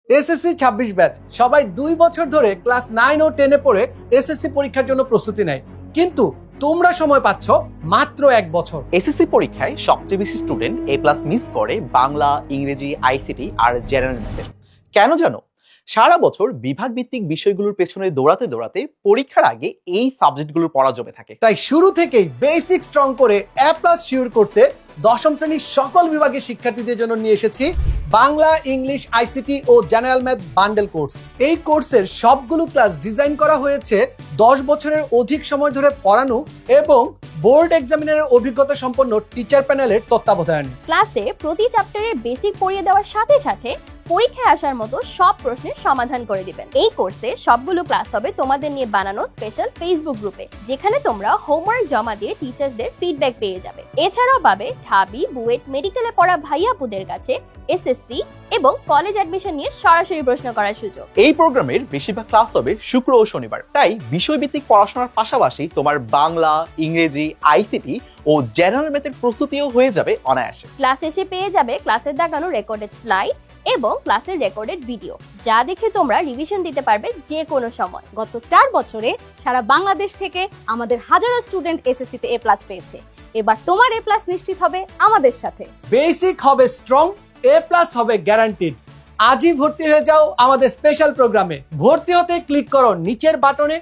SSC 26 batch সবাই 2 বছর ধরে ক্লাস 9 ও 10 এ পড়ে এসএসসি পরীক্ষার জন্য প্রস্তুতি নেয়, কিন্তু তোমরা সময় পাচ্ছ মাত্র 1 বছর। এসএসসি পরীক্ষায় সবচেয়ে বেশি স্টুডেন্ট এ প্লাস মিস করে বাংলা, ইংরেজি, আইসিটি আর জেনারেল ম্যাথে। কেন জানো? সারা বছর বিভাগ ভিত্তিক বিষয়গুলোর পেছনে দৌড়াতে দৌড়াতে পরীক্ষার আগে এই সাবজেক্টগুলোর পড়া জমে থাকে। তাই শুরু থেকেই বেসিক স্ট্রং করে এ প্লাস শিওর করতে দশম শ্রেণীর সকল বিভাগের শিক্ষার্থীদের জন্য নিয়ে এসেছি বাংলা, ইংলিশ, আইসিটি ও জেনারেল ম্যাথ বান্ডেল কোর্স। এই কোর্সের সবগুলো ক্লাস ডিজাইন করা হয়েছে 10 বছরের অধিক সময় ধরে পড়ানো এবং বোর্ড এক্সামিনারের অভিজ্ঞতা সম্পন্ন টিচার প্যানেলের তত্ত্বাবধানে। ক্লাসে প্রতি চ্যাপ্টারের বেসিক পড়িয়ে দেওয়ার সাথে সাথে পরীক্ষায় আসার মতো সব প্রশ্নের সমাধান করে দিবেন। এই কোর্সে সবগুলো ক্লাস হবে তোমাদের নিয়ে বানানো স্পেশাল ফেসবুক গ্রুপে, যেখানে তোমরা হোমওয়ার্ক জমা দিয়ে টিচার্সদের ফিডব্যাক পেয়ে যাবে। এছাড়াও পাবে ঢাবি, বুয়েট, মেডিকেলে পড়া ভাইয়াপুদের কাছে এসএসসি এবং কলেজ অ্যাডমিশন নিয়ে সরাসরি প্রশ্ন করার সুযোগ। এই প্রোগ্রামের বেশিরভাগ ক্লাস হবে শুক্র ও শনিবার, তাই বিষয়ভিত্তিক পড়াশোনার পাশাপাশি তোমার বাংলা, ইংরেজি, আইসিটি ও জেনারেল ম্যাথের প্রস্তুতিও হয়ে যাবে অনায়াসে। ক্লাস শেষে পেয়ে যাবে ক্লাসের দেখানো রেকর্ডেড স্লাইড এবং ক্লাসের রেকর্ডেড ভিডিও, যা দেখে তোমরা রিভিশন দিতে পারবে যে কোনো সময়। গত 4 বছরে সারা বাংলাদেশ থেকে আমাদের হাজারো স্টুডেন্ট এসএসসিতে এ প্লাস পেয়েছে। এবার তোমার এ প্লাস নিশ্চিত হবে আমাদের সাথে। বেসিক হবে স্ট্রং, এ প্লাস হবে গ্যারান্টিড। আজই ভর্তি হয়ে যাও আমাদের স্পেশাল প্রোগ্রামে। ভর্তি হতে ক্লিক করো নিচের বাটনে।